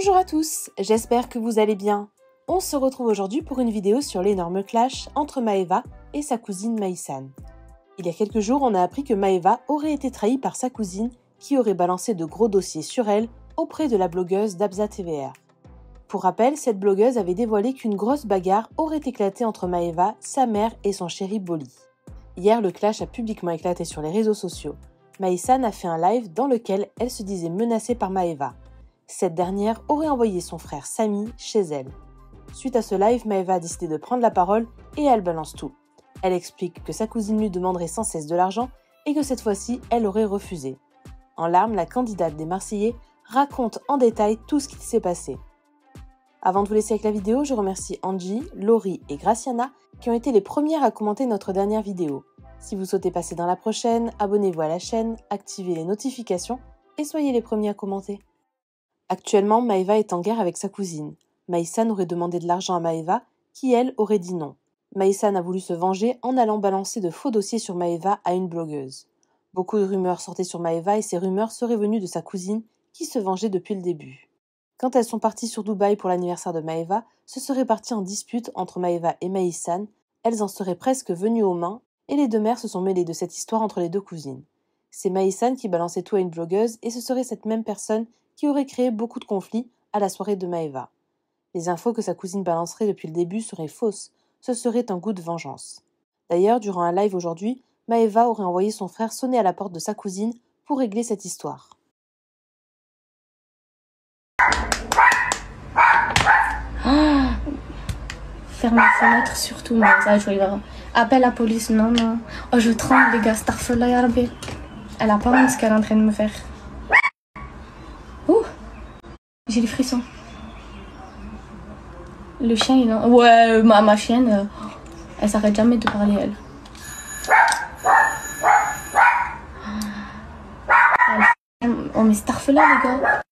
Bonjour à tous, j'espère que vous allez bien. On se retrouve aujourd'hui pour une vidéo sur l'énorme clash entre Maeva et sa cousine Maïsan. Il y a quelques jours, on a appris que Maeva aurait été trahie par sa cousine qui aurait balancé de gros dossiers sur elle auprès de la blogueuse Dabza TVR. Pour rappel, cette blogueuse avait dévoilé qu'une grosse bagarre aurait éclaté entre Maeva, sa mère et son chéri Boli. Hier, le clash a publiquement éclaté sur les réseaux sociaux. Maïsan a fait un live dans lequel elle se disait menacée par Maeva. Cette dernière aurait envoyé son frère Samy chez elle. Suite à ce live, Maeva a décidé de prendre la parole et elle balance tout. Elle explique que sa cousine lui demanderait sans cesse de l'argent et que cette fois-ci, elle aurait refusé. En larmes, la candidate des Marseillais raconte en détail tout ce qui s'est passé. Avant de vous laisser avec la vidéo, je remercie Angie, Laurie et Graciana qui ont été les premières à commenter notre dernière vidéo. Si vous souhaitez passer dans la prochaine, abonnez-vous à la chaîne, activez les notifications et soyez les premiers à commenter. Actuellement, Maeva est en guerre avec sa cousine. Maïsan aurait demandé de l'argent à Maeva, qui elle aurait dit non. Maïsan a voulu se venger en allant balancer de faux dossiers sur Maeva à une blogueuse. Beaucoup de rumeurs sortaient sur Maeva et ces rumeurs seraient venues de sa cousine qui se vengeait depuis le début. Quand elles sont parties sur Dubaï pour l'anniversaire de Maeva, ce serait parti en dispute entre Maeva et Maïsan. Elles en seraient presque venues aux mains et les deux mères se sont mêlées de cette histoire entre les deux cousines. C'est Maïsan qui balançait tout à une blogueuse et ce serait cette même personne qui aurait créé beaucoup de conflits à la soirée de Maeva. Les infos que sa cousine balancerait depuis le début seraient fausses, ce serait un goût de vengeance. D'ailleurs, durant un live aujourd'hui, Maeva aurait envoyé son frère sonner à la porte de sa cousine pour régler cette histoire. Oh, ferme la fenêtre surtout, mais ça je vais appelle la police, non. Oh je tremble les gars, Starfella ya Rabbi. Elle a pas honte ce qu'elle est en train de me faire. Ouh, j'ai les frissons. Le chien il a... Ouais, ma chienne, elle s'arrête jamais de parler elle. Oh mais Starfella les gars.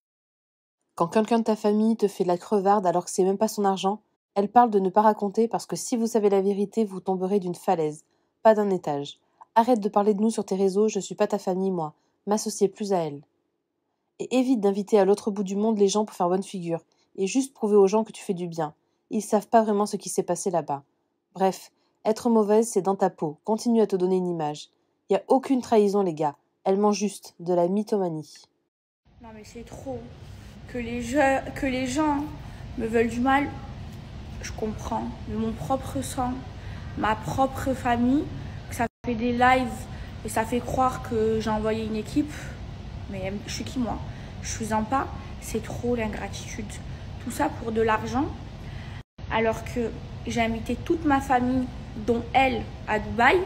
Quand quelqu'un de ta famille te fait de la crevarde alors que c'est même pas son argent, elle parle de ne pas raconter parce que si vous savez la vérité, vous tomberez d'une falaise, pas d'un étage. Arrête de parler de nous sur tes réseaux, je suis pas ta famille moi, m'associez plus à elle. Et évite d'inviter à l'autre bout du monde les gens pour faire bonne figure, et juste prouver aux gens que tu fais du bien. Ils savent pas vraiment ce qui s'est passé là-bas. Bref, être mauvaise c'est dans ta peau, continue à te donner une image. Y a aucune trahison les gars, elle ment juste de la mythomanie. Non mais c'est trop. Que les gens me veulent du mal, je comprends. Mais mon propre sang, ma propre famille, que ça fait des lives et ça fait croire que j'ai envoyé une équipe. Mais je suis qui moi? Je suis un pas. C'est trop l'ingratitude. Tout ça pour de l'argent. Alors que j'ai invité toute ma famille, dont elle, à Dubaï.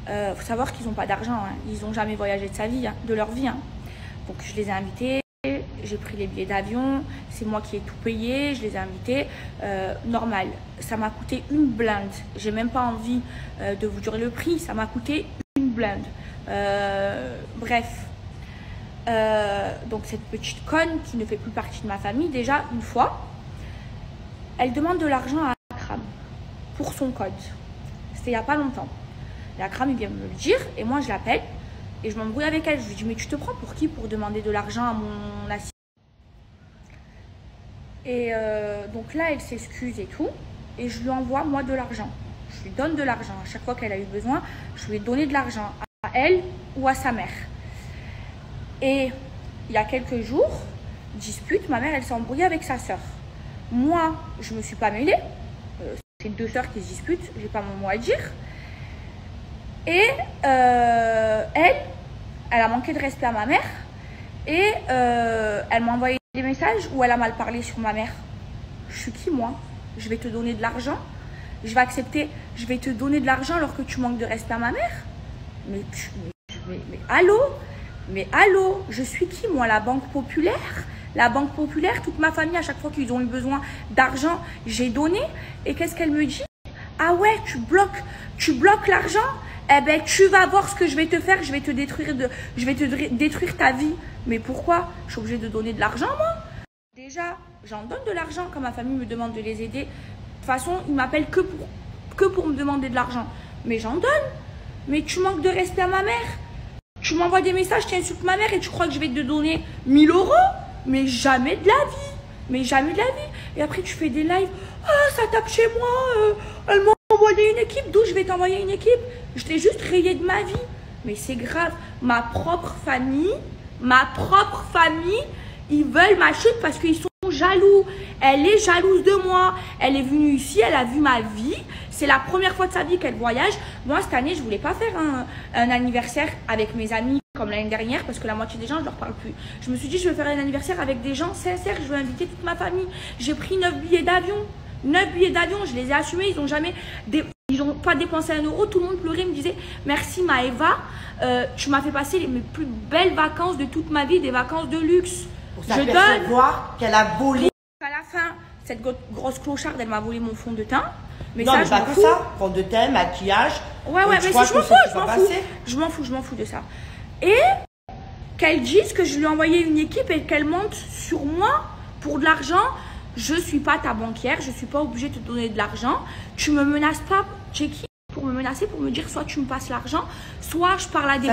Faut savoir qu'ils n'ont pas d'argent. Hein. Ils n'ont jamais voyagé de sa vie, hein, de leur vie. Hein. Donc je les ai invités. J'ai pris les billets d'avion, c'est moi qui ai tout payé, je les ai invités, normal. Ça m'a coûté une blinde, j'ai même pas envie de vous dire le prix, ça m'a coûté une blinde. Bref, donc cette petite conne qui ne fait plus partie de ma famille, déjà une fois, elle demande de l'argent à Akram pour son code. C'était il n'y a pas longtemps. Et Akram il vient me le dire et moi je l'appelle. Et je m'embrouille avec elle. Je lui dis, mais tu te prends pour qui pour demander de l'argent à mon assistant? Et donc là, elle s'excuse et tout. Et je lui envoie, moi, de l'argent. Je lui donne de l'argent. À chaque fois qu'elle a eu besoin, je lui ai donné de l'argent à elle ou à sa mère. Et il y a quelques jours, dispute, ma mère, elle s'est embrouillée avec sa sœur. Moi, je ne me suis pas mêlée. C'est deux sœurs qui se disputent. Je n'ai pas mon mot à dire. Et elle a manqué de respect à ma mère et elle m'a envoyé des messages où elle a mal parlé sur ma mère. Je suis qui moi? Je vais te donner de l'argent? Je vais accepter, je vais te donner de l'argent alors que tu manques de respect à ma mère? Mais allô? Mais allô? Je suis qui moi? La Banque Populaire? La Banque Populaire, toute ma famille, à chaque fois qu'ils ont eu besoin d'argent, j'ai donné. Et qu'est-ce qu'elle me dit? Ah ouais, tu bloques l'argent? Eh ben, tu vas voir ce que je vais te faire, je vais te détruire ta vie. Mais pourquoi? Je suis obligée de donner de l'argent, moi? Déjà, j'en donne de l'argent quand ma famille me demande de les aider. De toute façon, ils m'appellent que pour me demander de l'argent. Mais j'en donne. Mais tu manques de respect à ma mère. Tu m'envoies des messages, tu insultes ma mère et tu crois que je vais te donner 1000 €? Mais jamais de la vie. Mais jamais de la vie. Et après, tu fais des lives. Ah, ça tape chez moi. Elle m'a envoyé une équipe. D'où je vais t'envoyer une équipe? Je t'ai juste rayé de ma vie. Mais c'est grave. Ma propre famille, ils veulent ma chute parce qu'ils sont jaloux. Elle est jalouse de moi. Elle est venue ici, elle a vu ma vie. C'est la première fois de sa vie qu'elle voyage. Moi, cette année, je voulais pas faire un anniversaire avec mes amis comme l'année dernière parce que la moitié des gens, je leur parle plus. Je me suis dit, je vais faire un anniversaire avec des gens sincères. Je vais inviter toute ma famille. J'ai pris 9 billets d'avion. 9 billets d'avion, je les ai assumés. Ils n'ont pas dépensé 1 euro. Tout le monde pleurait, me disait merci Maëva, tu m'as fait passer mes plus belles vacances de toute ma vie, des vacances de luxe. Pour ça, je donne voir qu'elle a volé. À la fin, cette grosse clocharde, elle m'a volé mon fond de teint. Mais non, ça, mais pas que ça. Fond de teint, maquillage. Ouais, mais si, je m'en fous de ça. Et qu'elle dise que je lui ai envoyé une équipe et qu'elle monte sur moi pour de l'argent. Je suis pas ta banquière, je suis pas obligée de te donner de l'argent. Tu me menaces pas, tu es qui pour me menacer, pour me dire soit tu me passes l'argent, soit je parle à des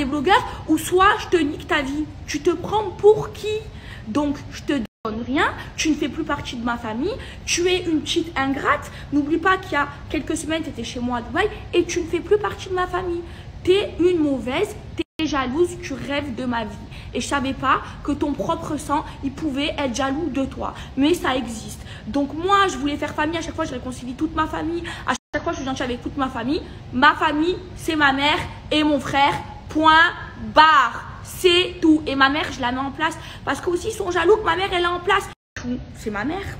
blogueurs, ou soit je te nique ta vie. Tu te prends pour qui? Donc je te donne rien, tu ne fais plus partie de ma famille, tu es une petite ingrate. N'oublie pas qu'il y a quelques semaines, tu étais chez moi à Dubaï et tu ne fais plus partie de ma famille. Tu es une mauvaise, tu es jalouse, tu rêves de ma vie. Et je savais pas que ton propre sang, il pouvait être jaloux de toi. Mais ça existe. Donc moi, je voulais faire famille. À chaque fois, je réconcilie toute ma famille. À chaque fois, je suis gentille avec toute ma famille. Ma famille, c'est ma mère et mon frère. Point barre. C'est tout. Et ma mère, je la mets en place. Parce qu'aussi, ils sont jaloux que ma mère, elle est en place. C'est ma mère.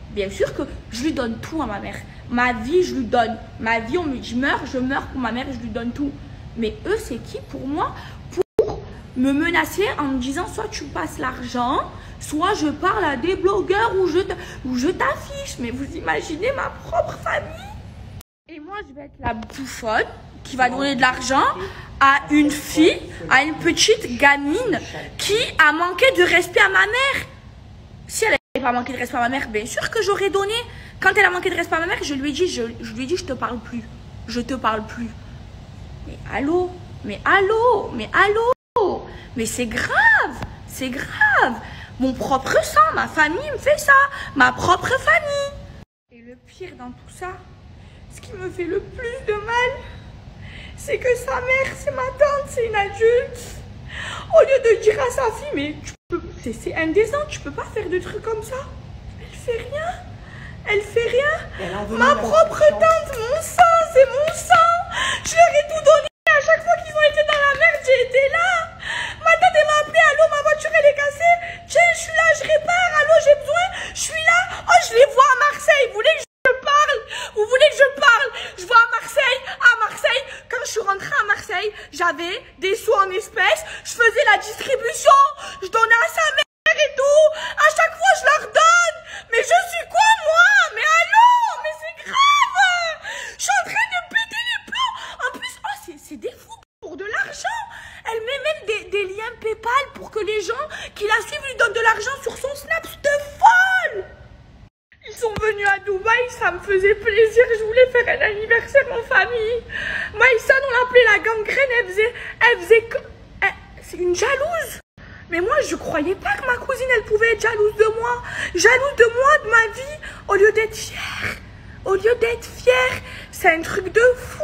Bien sûr que je lui donne tout à ma mère. Ma vie, je lui donne. Ma vie, on me dit meurs, je meurs pour ma mère et je lui donne tout. Mais eux, c'est qui pour moi? Me menacer en me disant soit tu passes l'argent, soit je parle à des blogueurs ou je t'affiche. Mais vous imaginez ma propre famille? Et moi, je vais être la bouffonne qui va donner de l'argent à une fille, à une petite gamine qui a manqué de respect à ma mère. Si elle n'avait pas manqué de respect à ma mère, bien sûr que j'aurais donné. Quand elle a manqué de respect à ma mère, je lui ai dit, je te parle plus. Je te parle plus. Mais allô? Mais c'est grave, c'est grave. Mon propre sang, ma famille me fait ça, ma propre famille. Et le pire dans tout ça, ce qui me fait le plus de mal, c'est que sa mère, c'est ma tante, c'est une adulte. Au lieu de dire à sa fille, mais c'est indécent, tu peux pas faire de trucs comme ça. Elle fait rien. Ma propre tante, mon sang, c'est mon sang. Je leur ai tout donné. À chaque fois qu'ils ont été dans la merde, j'ai été là. Ma tante, elle m'a appelé. Allô, ma voiture, elle est cassée. Tiens, je suis là, je répare. Allô, j'ai besoin. Je suis là. Oh, je les vois à Marseille. Vous voulez que je parle? Vous voulez que je parle? Je vois à Marseille. Quand je suis rentrée à Marseille, j'avais des sous en espèces. Je faisais la distribution. Je donnais à sa mère et tout. À chaque fois, je leur donne. Mais je suis quoi, moi? Mais allô? Mais c'est grave. Je suis en train de péter les plombs. En plus, oh, c'est des fous pour de l'argent. Elle met même des liens PayPal pour que les gens qui la suivent lui donnent de l'argent sur son Snap. De folle. Ils sont venus à Dubaï, ça me faisait plaisir. Je voulais faire un anniversaire en famille. Maïsan, on l'appelait la gangrène. C'est une jalouse. Mais moi, je croyais pas que ma cousine, elle pouvait être jalouse de moi. Jalouse de moi, de ma vie. Au lieu d'être fière. C'est un truc de fou.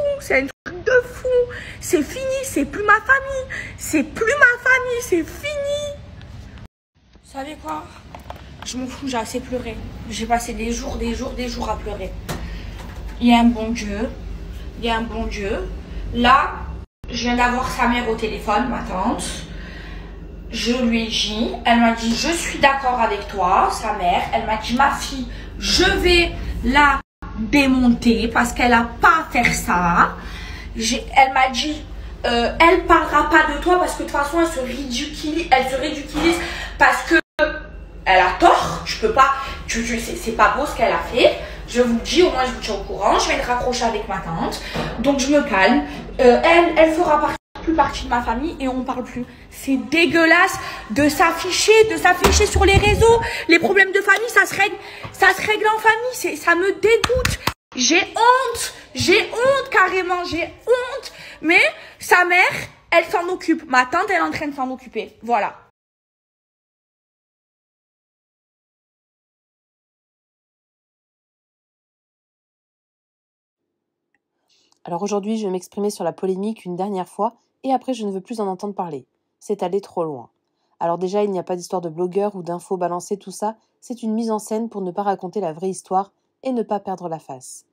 C'est fini. C'est plus ma famille. C'est fini. Vous savez quoi? Je m'en fous, j'ai assez pleuré. J'ai passé des jours à pleurer. Il y a un bon Dieu. Là, je viens d'avoir sa mère au téléphone, ma tante. Je lui ai dit, elle m'a dit, je suis d'accord avec toi, sa mère. Elle m'a dit, ma fille, je vais la démonter parce qu'elle n'a pas à faire ça. Elle m'a dit, elle parlera pas de toi parce que de toute façon, elle se ridiculise parce que elle a tort. Je peux pas, c'est pas beau ce qu'elle a fait. Je vous le dis, au moins je vous tiens au courant. Je vais être raccrochée avec ma tante. Donc je me calme. Elle fera plus partie de ma famille et on parle plus. C'est dégueulasse de s'afficher sur les réseaux. Les problèmes de famille, ça se règle en famille. Ça me dégoûte. J'ai honte carrément, j'ai honte. Mais sa mère, elle s'en occupe. Ma tante, elle est en train de s'en occuper. Voilà. Alors aujourd'hui, je vais m'exprimer sur la polémique une dernière fois, et après je ne veux plus en entendre parler. C'est allé trop loin. Alors déjà, il n'y a pas d'histoire de blogueur ou d'infos balancées, tout ça, c'est une mise en scène pour ne pas raconter la vraie histoire et ne pas perdre la face.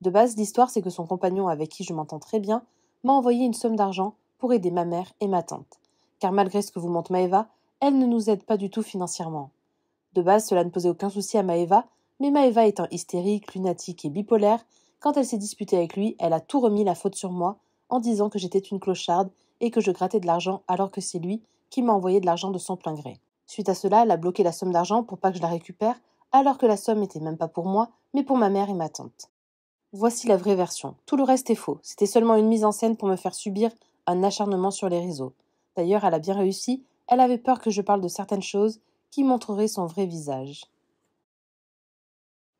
De base, l'histoire, c'est que son compagnon, avec qui je m'entends très bien, m'a envoyé une somme d'argent pour aider ma mère et ma tante. Car malgré ce que vous montre Maëva, elle ne nous aide pas du tout financièrement. De base, cela ne posait aucun souci à Maëva, mais Maëva étant hystérique, lunatique et bipolaire, quand elle s'est disputée avec lui, elle a tout remis la faute sur moi, en disant que j'étais une clocharde et que je grattais de l'argent alors que c'est lui qui m'a envoyé de l'argent de son plein gré. Suite à cela, elle a bloqué la somme d'argent pour pas que je la récupère, alors que la somme n'était même pas pour moi, mais pour ma mère et ma tante. Voici la vraie version. Tout le reste est faux. C'était seulement une mise en scène pour me faire subir un acharnement sur les réseaux. D'ailleurs, elle a bien réussi, elle avait peur que je parle de certaines choses qui montreraient son vrai visage.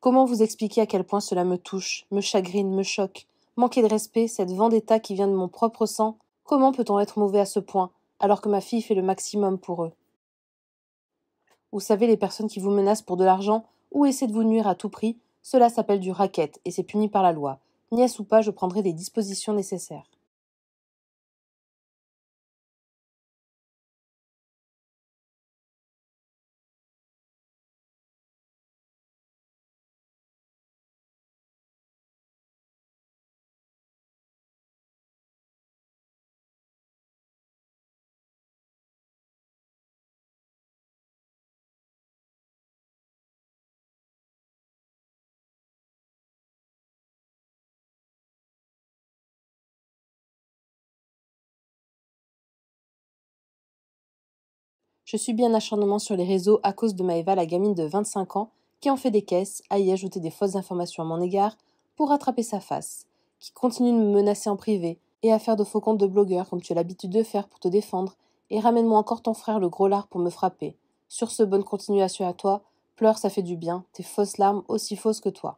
Comment vous expliquer à quel point cela me touche, me chagrine, me choque? Manquer de respect, cette vendetta qui vient de mon propre sang, comment peut-on être mauvais à ce point, alors que ma fille fait le maximum pour eux? Vous savez, les personnes qui vous menacent pour de l'argent ou essaient de vous nuire à tout prix, cela s'appelle du racket et c'est puni par la loi. Nièce ou pas, je prendrai les dispositions nécessaires. Je subis un acharnement sur les réseaux à cause de Maëva, la gamine de 25 ans, qui en fait des caisses, à y ajouter des fausses informations à mon égard pour rattraper sa face, qui continue de me menacer en privé et à faire de faux comptes de blogueur comme tu as l'habitude de faire pour te défendre, et ramène-moi encore ton frère le gros lard pour me frapper. Sur ce, bonne continuation à toi, pleure, ça fait du bien, tes fausses larmes aussi fausses que toi.